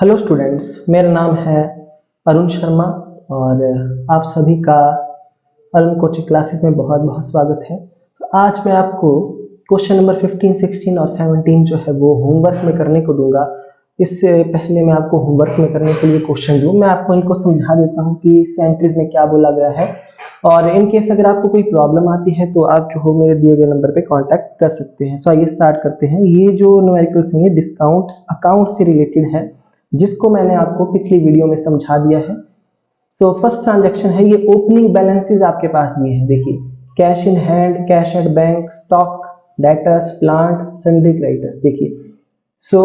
Hello students, मेरा नाम है अरुण शर्मा और आप सभी का अरुण कोचिंग क्लासेस में बहुत बहुत स्वागत है। तो आज मैं आपको क्वेश्चन नंबर 15, 16 और 17 जो है वो होमवर्क में करने को दूंगा। इससे पहले मैं आपको होमवर्क में करने के लिए क्वेश्चन दूँ, मैं आपको इनको समझा देता हूँ कि इस एंट्रीज में क्या बोला गया है। और इन केस अगर आपको कोई प्रॉब्लम आती है तो आप जो हो मेरे दिए गए नंबर पे कांटेक्ट कर सकते हैं। सो आइए स्टार्ट करते हैं। ये जो न्यूमेरिकल्स हैं ये डिस्काउंट अकाउंट से रिलेटेड है, जिसको मैंने आपको पिछली वीडियो में समझा दिया है। सो फर्स्ट ट्रांजैक्शन है, ये ओपनिंग बैलेंसेस आपके पास दिए हैं। देखिए, cash in hand, cash at bank, stock, debtors, plant, sundry creditors. देखिए, सो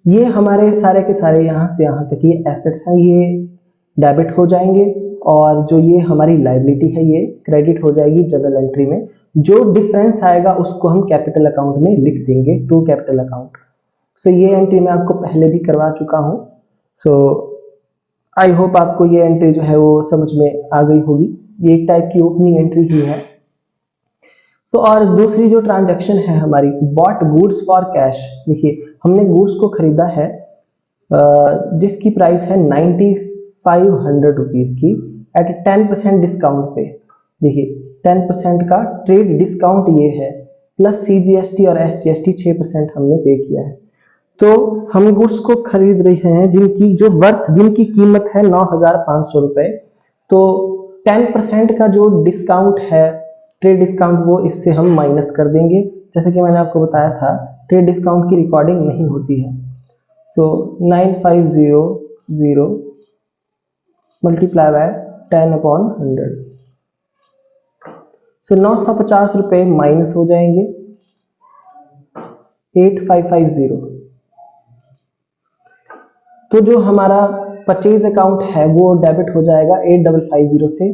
ये हमारे सारे के सारे यहाँ से यहाँ तक ये एसेट्स हैं, ये डेबिट हो जाएंगे और जो ये हमारी लायबिलिटी है ये क्रेडिट हो जाएगी जनरल एंट्री में। जो डिफरेंस आएगा उसको हम कैपिटल अकाउंट में लिख देंगे टू कैपिटल अकाउंट। सो ये एंट्री मैं आपको पहले भी करवा चुका हूँ। सो आई होप आपको ये एंट्री जो है वो समझ में आ गई होगी। ये एक टाइप की ओपनिंग एंट्री ही है। सो और दूसरी जो ट्रांजैक्शन है हमारी, बॉट गुड्स फॉर कैश। देखिए, हमने गुड्स को खरीदा है जिसकी प्राइस है 9500 रुपीज की एट 10% डिस्काउंट पे। देखिए, 10% का ट्रेड डिस्काउंट ये है, प्लस CGST और SGST 6% हमने पे किया है। तो हम गुड्स को खरीद रहे हैं जिनकी जो वर्थ, जिनकी कीमत है 9500 रुपए। तो 10% का जो डिस्काउंट है, ट्रेड डिस्काउंट, वो इससे हम माइनस कर देंगे। जैसे कि मैंने आपको बताया था, ट्रेड डिस्काउंट की रिकॉर्डिंग नहीं होती है। सो 9500 मल्टीप्लाई बाय 10/100। सो 950 रुपए माइनस हो जाएंगे 8550। तो जो हमारा परचेज अकाउंट है वो डेबिट हो जाएगा 8550 से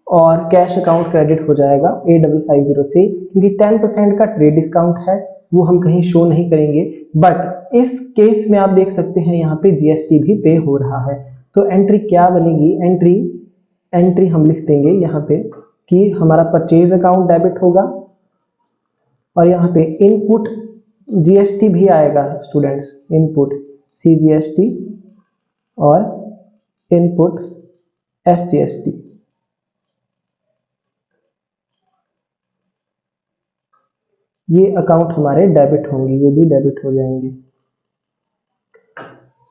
और कैश अकाउंट क्रेडिट हो जाएगा 8550 से, क्योंकि 10% का ट्रेड डिस्काउंट है वो हम कहीं शो नहीं करेंगे। बट इस केस में आप देख सकते हैं यहाँ पे GST भी पे हो रहा है। तो एंट्री क्या बनेगी? एंट्री हम लिख देंगे यहाँ पे कि हमारा परचेज अकाउंट डेबिट होगा और यहाँ पे इनपुट GST भी आएगा स्टूडेंट्स, इनपुट CGST और इनपुट SGST। ये अकाउंट हमारे डेबिट होंगे, ये भी डेबिट हो जाएंगे।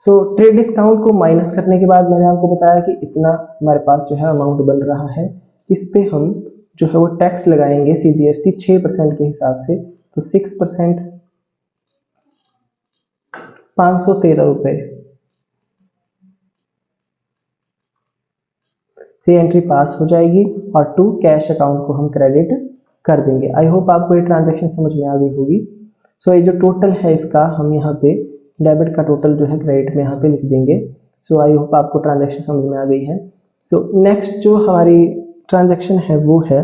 सो ट्रेड डिस्काउंट को माइनस करने के बाद मैंने आपको बताया कि इतना हमारे पास जो है अमाउंट बन रहा है। इस पे हम जो है वो टैक्स लगाएंगे CGST 6% के हिसाब से। तो 6% 513 रुपए से एंट्री पास हो जाएगी और टू कैश अकाउंट को हम क्रेडिट कर देंगे। आई होप आपको ये ट्रांजैक्शन समझ में आ गई होगी। सो ये जो टोटल है इसका हम यहाँ पे डेबिट का टोटल जो है क्रेडिट में यहाँ पे लिख देंगे। सो आई होप आपको ट्रांजैक्शन समझ में आ गई है। सो नेक्स्ट जो हमारी ट्रांजैक्शन है वो है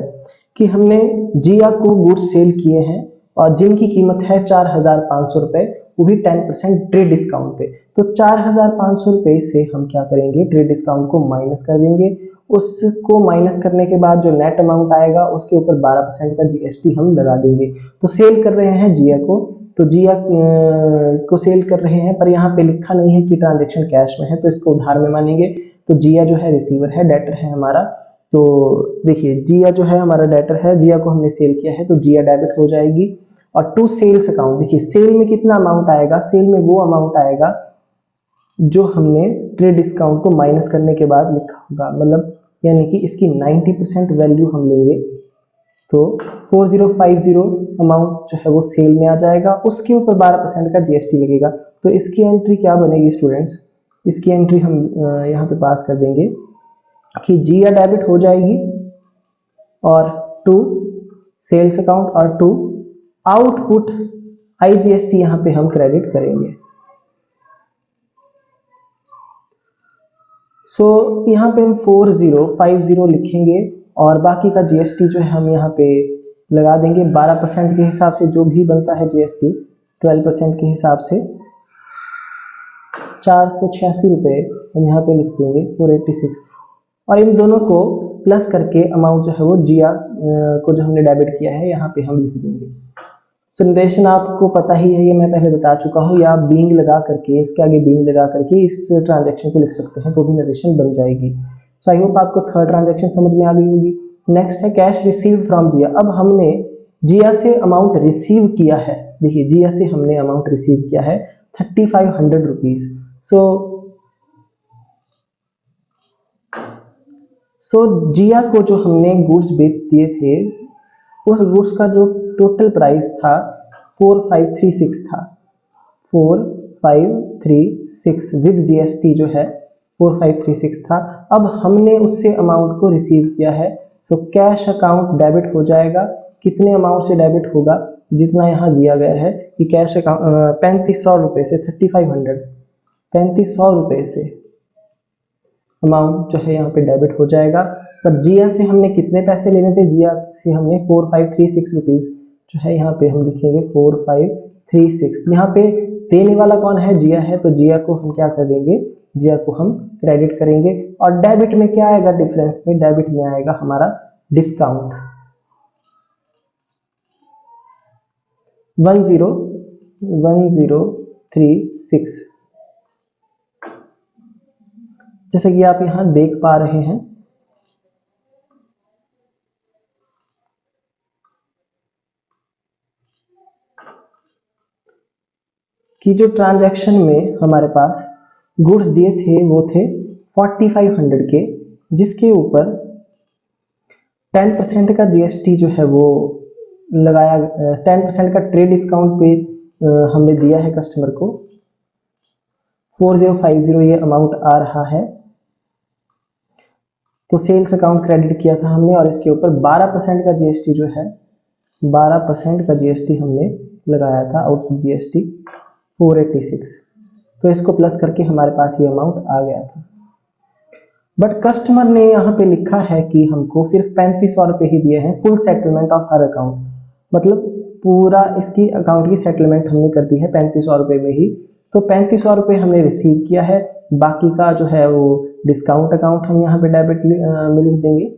कि हमने जिया को गुड्स सेल किए हैं और जिनकी कीमत है 4500 रुपए, वो भी 10% ट्रेड डिस्काउंट पे। तो 4500 रुपए से हम क्या करेंगे, ट्रेड डिस्काउंट को माइनस कर देंगे। उसको माइनस करने के बाद जो नेट अमाउंट आएगा उसके ऊपर 12% का GST हम लगा देंगे। तो सेल कर रहे हैं जिया को, तो जिया को सेल कर रहे हैं, पर यहाँ पे लिखा नहीं है कि ट्रांजेक्शन कैश में है, तो इसको उधार में मानेंगे। तो जिया जो है रिसीवर है, डेटर है हमारा। तो देखिए, जिया जो है हमारा डेटर है, जिया को हमने सेल किया है तो जिया डेबिट हो जाएगी। और टू सेल्स अकाउंट, देखिए सेल में कितना अमाउंट आएगा, सेल में वो अमाउंट आएगा जो हमने ट्रेड डिस्काउंट को माइनस करने के बाद लिखा होगा, मतलब यानी कि इसकी 90% वैल्यू हम लेंगे। तो 4050 अमाउंट जो है वो सेल में आ जाएगा, उसके ऊपर 12% का GST लगेगा। तो इसकी एंट्री क्या बनेगी स्टूडेंट्स? इसकी एंट्री हम यहाँ पे पास कर देंगे कि जिया डेबिट हो जाएगी और टू सेल्स अकाउंट और टू आउटपुट IGST यहाँ पे हम क्रेडिट करेंगे। सो यहाँ पे हम 4050 लिखेंगे और बाकी का GST जो है हम यहाँ पे लगा देंगे 12% के हिसाब से, जो भी बनता है GST 12% के हिसाब से 486 रुपए हम यहाँ पे लिख देंगे 486। और इन दोनों को प्लस करके अमाउंट जो है वो जिया को जो हमने डेबिट किया है यहाँ पे हम लिख देंगे। सो नरेशन आपको पता ही है, ये मैं पहले बता चुका हूँ, या आप बीइंग लगा करके, इसके आगे बीइंग लगा करके इस ट्रांजैक्शन को लिख सकते हैं, तो भी नरेशन बन जाएगी। सो आई होप आपको थर्ड ट्रांजैक्शन समझ में आ गई होगी। नेक्स्ट है कैश रिसीव फ्रॉम जिया। अब हमने जिया से अमाउंट रिसीव किया है, देखिए जिया से हमने अमाउंट रिसीव किया है 3500 रुपीज। सो जिया को जो हमने गुड्स बेच दिए थे, उस गुड्स का जो टोटल प्राइस था 4536 था, 4536 विद जीएसटी जो है 4536 था। अब हमने उससे अमाउंट को रिसीव किया है, सो कैश अकाउंट डेबिट हो जाएगा। कितने अमाउंट से डेबिट होगा, जितना यहाँ दिया गया है कि कैश अकाउंट 3500 रुपए से 3500, 3500 रुपए से अमाउंट जो है यहाँ पे डेबिट हो जाएगा। पर जिया से हमने कितने पैसे लेने थे, जिया से हमने 4536 रुपीज जो है यहाँ पे हम लिखेंगे 4536। यहाँ पे देने वाला कौन है, जिया है, तो जिया को हम क्या कर देंगे, जिया को हम क्रेडिट करेंगे। और डेबिट में क्या आएगा, डिफरेंस में डेबिट में आएगा हमारा डिस्काउंट 1036। जैसे कि आप यहां देख पा रहे हैं कि जो ट्रांजैक्शन में हमारे पास गुड्स दिए थे वो थे 4500 के, जिसके ऊपर 10% का जीएसटी जो है वो लगाया, 10% का ट्रेड डिस्काउंट पे हमने दिया है कस्टमर को। 4050 ये अमाउंट आ रहा है, तो सेल्स अकाउंट क्रेडिट किया था हमने, और इसके ऊपर 12% का जीएसटी जो है, 12% का जीएसटी हमने लगाया था, आउटपुट जीएसटी 486। तो इसको प्लस करके हमारे पास ये अमाउंट आ गया था। बट कस्टमर ने यहाँ पे लिखा है कि हमको सिर्फ 3500 रुपए ही दिए हैं, full settlement of her account, मतलब पूरा इसकी अकाउंट की सेटलमेंट हमने कर दी है 3500 रुपए में ही। तो 3500 रुपए हमने रिसीव किया है, बाकी का जो है वो डिस्काउंट अकाउंट हम यहाँ पे डेबिट में लिख देंगे।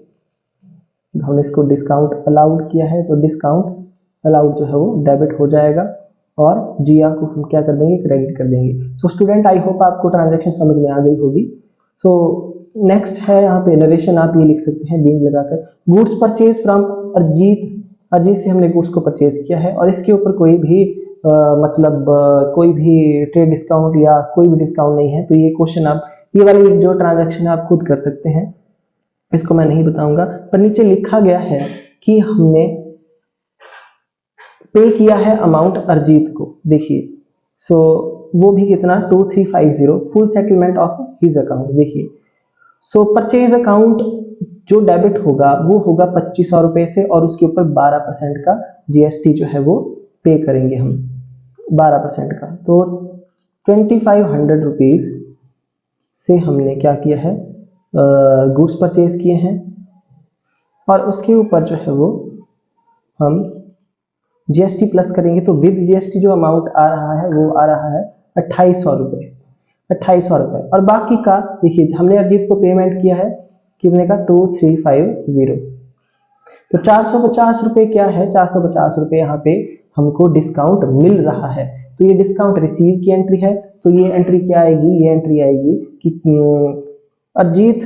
हमने इसको डिस्काउंट अलाउड किया है, तो डिस्काउंट अलाउड जो है वो डेबिट हो जाएगा, और जिया को हम क्या कर देंगे, क्रेडिट कर देंगे। सो स्टूडेंट आई होप आपको ट्रांजैक्शन समझ में आ गई होगी। सो नेक्स्ट है यहाँ पे नरेशन, आप ये लिख सकते हैं बीइंग लगाकर, goods purchase from Arijit. Arijit से हमने गुड्स को परचेज किया है, और इसके ऊपर कोई भी कोई भी ट्रेड डिस्काउंट या कोई भी डिस्काउंट नहीं है। तो ये क्वेश्चन आप, ये वाली जो ट्रांजैक्शन आप खुद कर सकते हैं, इसको मैं नहीं बताऊंगा। पर नीचे लिखा गया है कि हमने पे किया है अमाउंट अरजीत को, देखिए। सो वो भी कितना, 2350, full settlement of his account, देखिए। सो परचेज अकाउंट जो डेबिट होगा वो होगा 2500 रुपए से, और उसके ऊपर 12% का जीएसटी जो है वो पे करेंगे हम, 12% का। तो 2500 रुपीज से हमने क्या किया है, गुड्स परचेज किए हैं, और उसके ऊपर जो है वो हम जीएसटी प्लस करेंगे। तो विद जीएसटी जो अमाउंट आ रहा है वो आ रहा है 2800 रुपए, 2800 रुपए। और बाकी का देखिए, हमने अरजीत को पेमेंट किया है कितने का, 2350। तो 450 रुपए क्या है, 450 रुपए यहाँ पे हमको डिस्काउंट मिल रहा है। तो ये डिस्काउंट रिसीव की एंट्री है, तो ये एंट्री क्या आएगी, ये एंट्री आएगी कि अरजीत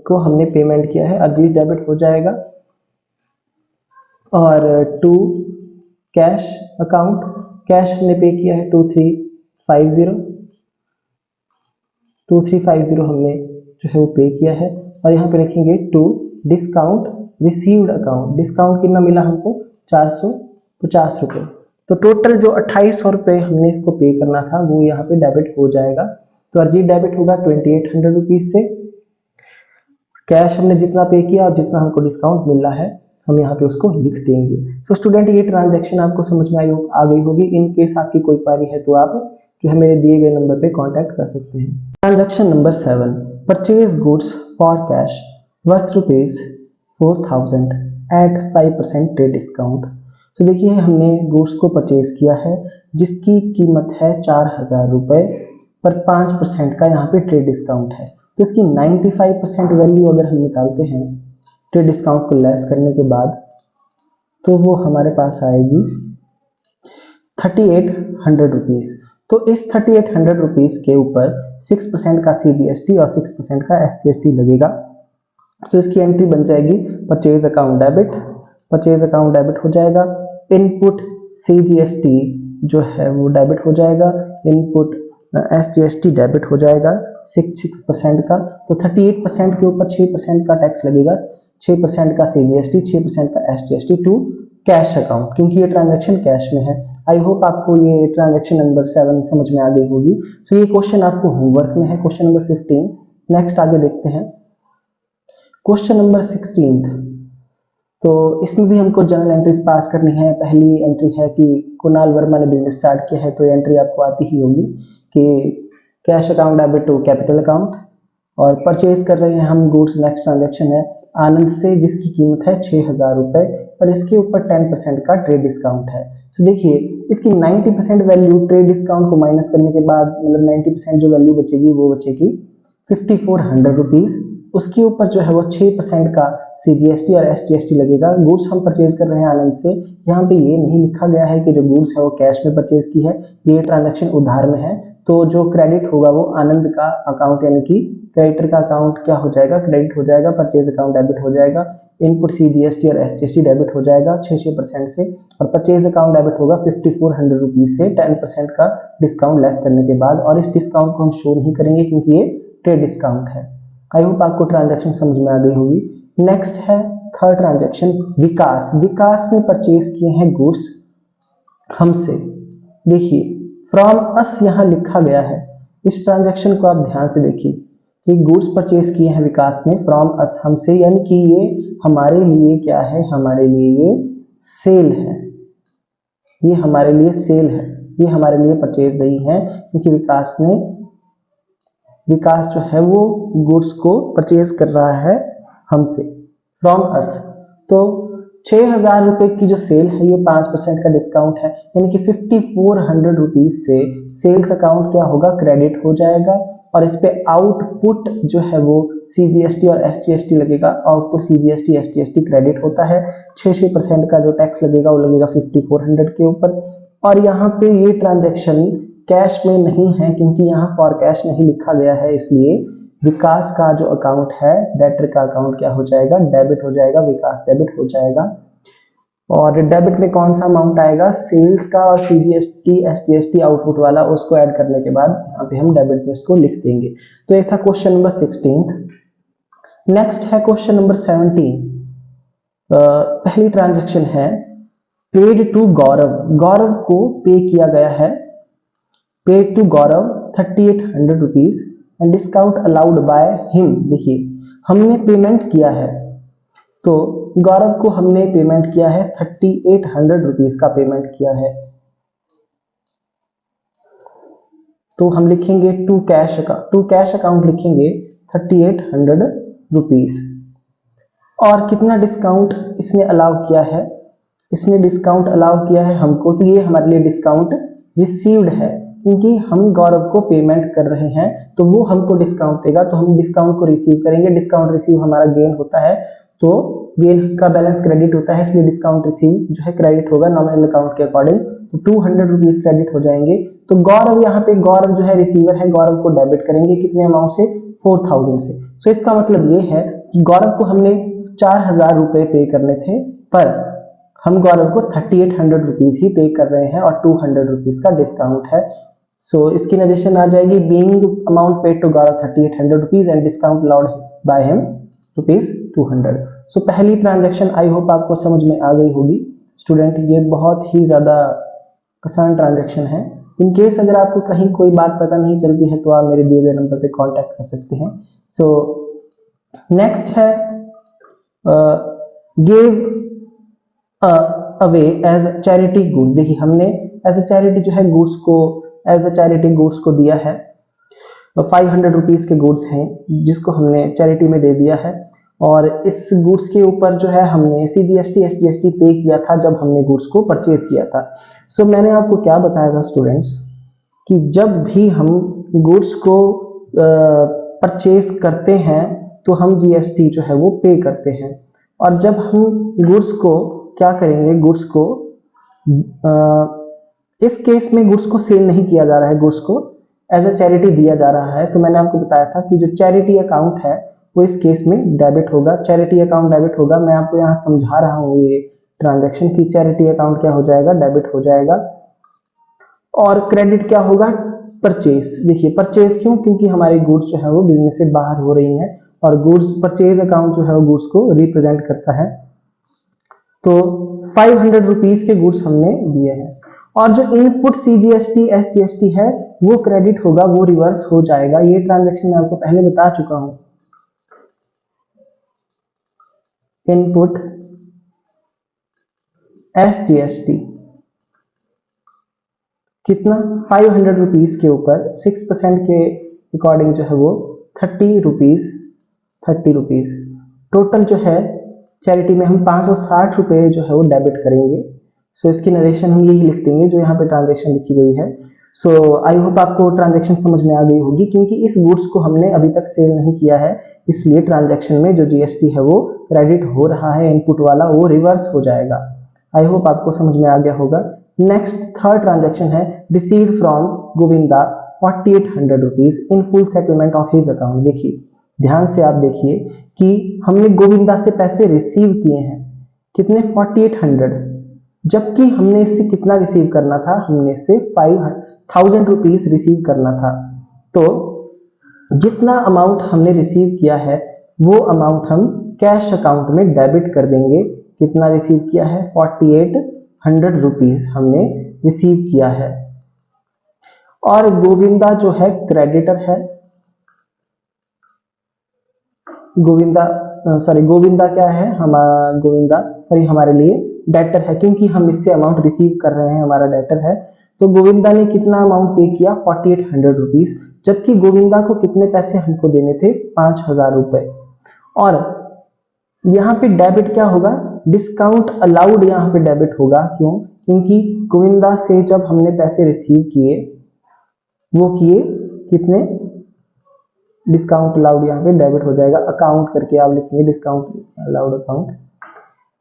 को हमने पेमेंट किया है, अरजीत डेबिट हो जाएगा। और टू कैश अकाउंट, कैश हमने पे किया है 2350 हमने जो है वो पे किया है। और यहाँ पे रखेंगे to discount received account, discount कितना मिला हमको, 450 रुपए। तो टोटल जो 2800 रुपए हमने इसको पे करना था वो यहाँ पे डेबिट हो जाएगा। तो अरजीत डेबिट होगा 2800 रुपीज से, कैश हमने जितना पे किया और जितना हमको डिस्काउंट मिल रहा है हम यहाँ पे उसको लिख देंगे। सो स्टूडेंट, ये ट्रांजैक्शन आपको समझ में आ गई होगी। इन केस आपकी कोई क्वेरी है तो आप जो है मेरे दिए गए नंबर पे कांटेक्ट कर सकते हैं। Transaction number 7, purchase goods for cash worth ₹4000 at 5% trade discount. तो देखिए, हमने गुड्स को परचेज किया है जिसकी कीमत है 4000 रुपए, पर 5% का यहाँ पे ट्रेड डिस्काउंट है। तो इसकी 95% वैल्यू अगर हम निकालते हैं ट्रेड डिस्काउंट को लेस करने के बाद, तो वो हमारे पास आएगी 3800 रुपीज। तो इस 3800 रुपीज के ऊपर 6% का CGST और 6% का SGST लगेगा। तो इसकी एंट्री बन जाएगी purchase account debit, purchase account debit हो जाएगा, इनपुट CGST जो है वो डेबिट हो जाएगा, इनपुट SGST डेबिट हो जाएगा 6% का। तो 38% के ऊपर 6% का टैक्स लगेगा, 6% का CGST, 6% का SGST टू कैश अकाउंट, क्योंकि ये ट्रांजैक्शन कैश में है। आई होप आपको ये ट्रांजैक्शन नंबर 7 समझ में आ गई होगी। तो ये क्वेश्चन आपको होमवर्क में है, क्वेश्चन नंबर 15। नेक्स्ट आगे देखते हैं क्वेश्चन नंबर 16। तो इसमें भी हमको जर्नल एंट्रीज पास करनी है। पहली एंट्री है कि कुणाल वर्मा ने बिजनेस स्टार्ट किया है, तो ये एंट्री आपको आती ही होगी कि cash account debit to capital account, और परचेज कर रहे हैं हम गुड्स। नेक्स्ट ट्रांजैक्शन है आनंद से, जिसकी कीमत है 6000 रुपए, और इसके ऊपर 10% का ट्रेड डिस्काउंट है। तो देखिए इसकी 90% वैल्यू ट्रेड डिस्काउंट को माइनस करने के बाद, मतलब 90% जो वैल्यू बचेगी वो बचेगी 5400 रुपीज। उसके ऊपर जो है वो 6% का CGST और SGST लगेगा। गुड्स हम परचेज कर रहे हैं आनंद से। यहाँ पे ये नहीं लिखा गया है कि जो गुड्स है वो कैश में परचेज की है, ये ट्रांजैक्शन उधार में है। तो जो क्रेडिट होगा वो आनंद का अकाउंट, यानी कि क्रेडिटर का अकाउंट क्या हो जाएगा, क्रेडिट हो जाएगा, परचेज अकाउंट डेबिट हो जाएगा, इनपुट CGST और SGST डेबिट हो जाएगा 6% से, और परचेज अकाउंट डेबिट होगा 5400 रुपीज से 10% का डिस्काउंट लेस करने के बाद। और इस डिस्काउंट को हम शो नहीं करेंगे क्योंकि ये ट्रेड डिस्काउंट है। आई होप आपको ट्रांजैक्शन समझ में आ गई होगी। नेक्स्ट है थर्ड ट्रांजैक्शन, विकास। विकास ने परचेज किए हैं गुड्स हमसे। देखिए फ्रॉम अस यहाँ लिखा गया है, इस ट्रांजैक्शन को आप ध्यान से देखिए कि गुड्स परचेज किए हैं विकास ने फ्रॉम अस, हमसे, यानी कि ये हमारे लिए क्या है, हमारे लिए ये सेल है, ये हमारे लिए सेल है, ये हमारे लिए परचेज नहीं है, क्योंकि विकास जो है वो गुड्स को परचेज कर रहा है हमसे फ्रॉम अस। तो 6000 रुपए की जो सेल है ये 5% का डिस्काउंट है, यानी कि 5400 रुपीज से सेल्स अकाउंट क्या होगा, क्रेडिट हो जाएगा, और इस पे आउटपुट जो है वो CGST और SGST लगेगा। आउटपुट CGST SGST क्रेडिट होता है, 6% का जो टैक्स लगेगा वो लगेगा 5400 के ऊपर। और यहाँ पे ये ट्रांजैक्शन कैश में नहीं है, क्योंकि यहाँ फॉर कैश नहीं लिखा गया है, इसलिए विकास का जो अकाउंट है, डेटर का अकाउंट क्या हो जाएगा, डेबिट हो जाएगा, विकास डेबिट हो जाएगा। और डेबिट में कौन सा अमाउंट आएगा, सेल्स का, और CGST SGST आउटपुट वाला, उसको ऐड करने के बाद यहाँ पे हम डेबिट में इसको लिख देंगे। तो एक था क्वेश्चन नंबर 16। नेक्स्ट है क्वेश्चन नंबर 17। पहली ट्रांजैक्शन है पेड टू गौरव। गौरव को पे किया गया है, paid to Gaurav 3800 rupees and discount allowed by him. देखिए हमने पेमेंट किया है, तो गौरव को हमने पेमेंट किया है 3800 रुपीज का पेमेंट किया है। तो हम लिखेंगे टू कैश अकाउंट लिखेंगे 3800 रुपीज। और कितना डिस्काउंट इसने अलाउ किया है, इसने डिस्काउंट अलाउ किया है हमको, तो ये हमारे लिए डिस्काउंट रिसीव्ड है, क्योंकि हम गौरव को पेमेंट कर रहे हैं तो वो हमको डिस्काउंट देगा, तो हम डिस्काउंट को रिसीव करेंगे। डिस्काउंट रिसीव हमारा गेन होता है, तो गेन का बैलेंस क्रेडिट होता है, इसलिए डिस्काउंट रिसीव जो है क्रेडिट होगा नॉमिनल अकाउंट के अकॉर्डिंग। तो 200 रुपीज क्रेडिट हो जाएंगे। तो गौरव, यहाँ पे गौरव जो है रिसीवर है, गौरव को डेबिट करेंगे कितने अमाउंट से, 4000 से। तो इसका मतलब ये है कि गौरव को हमने 4000 रुपए पे करने थे, पर हम गौरव को 3800 रुपीज ही पे कर रहे हैं, और 200 रुपीज का डिस्काउंट है। सो इसकी नरेशन आ जाएगी, being amount paid to Gaurav 3800 rupees and discount allowed by him rupees 200। So पहली ट्रांजैक्शन आई होप आपको समझ में आ गई होगी स्टूडेंट। ये बहुत ही ज्यादा आसान ट्रांजैक्शन है। इन केस अगर आपको कहीं कोई बात पता नहीं चलती है तो आप मेरे दिए गए नंबर पे कांटेक्ट कर सकते हैं। सो नेक्स्ट है give away as charity good. देखिए हमने एज अ चैरिटी जो है गुड्स को, एज अ चैरिटी गुड्स को दिया है। 500 रुपीज के गुड्स हैं जिसको हमने चैरिटी में दे दिया है, और इस गुड्स के ऊपर जो है हमने CGST SGST पे किया था जब हमने गुड्स को परचेज किया था। सो मैंने आपको क्या बताया था स्टूडेंट्स कि जब भी हम गुड्स को परचेज करते हैं तो हम GST जो है वो पे करते हैं, और जब हम गुड्स को क्या करेंगे, गुड्स को इस केस में गुड्स को सेल नहीं किया जा रहा है, गुड्स को एज अ चैरिटी दिया जा रहा है। तो मैंने आपको बताया था कि जो चैरिटी अकाउंट है वो इस केस में डेबिट होगा, चैरिटी अकाउंट डेबिट होगा। मैं आपको यहाँ समझा रहा हूँ ये ट्रांजैक्शन की, चैरिटी अकाउंट क्या हो जाएगा, डेबिट हो जाएगा। और क्रेडिट क्या होगा, परचेज। देखिए परचेज क्यों, क्योंकि हमारी गुड्स जो है वो बिजनेस से बाहर हो रही हैं और गुड्स परचेज अकाउंट जो है वो गुड्स को रिप्रेजेंट करता है। तो 500 रुपीज के गुड्स हमने दिए हैं। और जो इनपुट CGST SGST है वो क्रेडिट होगा, वो रिवर्स हो जाएगा। ये ट्रांजैक्शन मैं आपको पहले बता चुका हूं। इनपुट SGST कितना, 500 रुपीज के ऊपर 6% के अकॉर्डिंग जो है वो 30 रुपीज टोटल जो है चैरिटी में हम 560 रुपए जो है वो डेबिट करेंगे। सो इसकी नरेशन हम यही लिख देंगे जो यहाँ पे ट्रांजैक्शन लिखी गई है। सो आई होप आपको ट्रांजैक्शन समझ में आ गई होगी, क्योंकि इस गुड्स को हमने अभी तक सेल नहीं किया है, इसलिए ट्रांजैक्शन में जो GST है वो क्रेडिट हो रहा है, इनपुट वाला वो रिवर्स हो जाएगा। आई होप आपको समझ में आ गया होगा। नेक्स्ट थर्ड ट्रांजैक्शन है received from Govinda 4800 rupees in full settlement of his account. देखिए ध्यान से आप देखिए कि हमने गोविंदा से पैसे रिसीव किए हैं, कितने, 4800, जबकि हमने इससे कितना रिसीव करना था, हमने इससे 5000 रुपीज रिसीव करना था। तो जितना अमाउंट हमने रिसीव किया है वो अमाउंट हम कैश अकाउंट में डेबिट कर देंगे। कितना रिसीव किया है, 4800 रुपीज हमने रिसीव किया है। और गोविंदा जो है क्रेडिटर है, गोविंदा क्या है, हमारे लिए डेटर है, क्योंकि हम इससे अमाउंट रिसीव कर रहे हैं, हमारा डेटर है। तो गोविंदा ने कितना अमाउंट पे किया, 4800 रुपीज, जबकि गोविंदा को कितने पैसे हमको देने थे, 5000 रुपए। और यहाँ पे डेबिट क्या होगा, डिस्काउंट अलाउड यहाँ पे डेबिट होगा। क्यों, क्योंकि गोविंदा से जब हमने पैसे रिसीव किए वो किए कितने, डिस्काउंट अलाउड यहाँ पे डेबिट हो जाएगा, अकाउंट करके आप लिखेंगे डिस्काउंट अलाउड अकाउंट।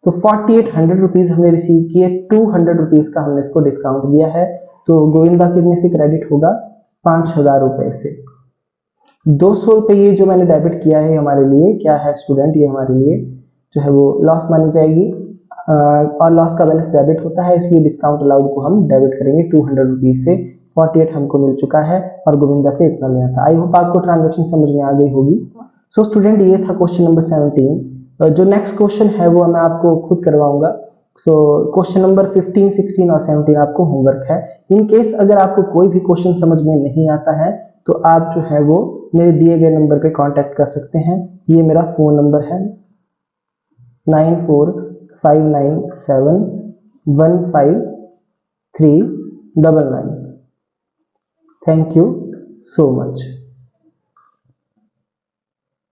तो 4800 रुपीज हमने रिसीव किए, 200 रुपीज का हमने इसको डिस्काउंट दिया है। तो गोविंदा कितने से क्रेडिट होगा, 5000 रुपए से। 200 रुपए ये जो मैंने डेबिट किया है हमारे लिए क्या है स्टूडेंट, ये हमारे लिए जो है वो लॉस मानी जाएगी, और लॉस का बैलेंस डेबिट होता है, इसलिए डिस्काउंट अलाउड को हम डेबिट करेंगे 200 रुपीज से। 48 हमको मिल चुका है और गोविंदा से इतना लेना था। आई होप आपको ट्रांजैक्शन समझ में आ गई होगी। सो स्टूडेंट ये था क्वेश्चन नंबर 17। जो नेक्स्ट क्वेश्चन है वो मैं आपको खुद करवाऊंगा। सो क्वेश्चन नंबर 15, 16 और 17 आपको होमवर्क है। इन केस अगर आपको कोई भी क्वेश्चन समझ में नहीं आता है तो आप जो है वो मेरे दिए गए नंबर पे कांटेक्ट कर सकते हैं। ये मेरा फोन नंबर है 9459715399। Thank you so much.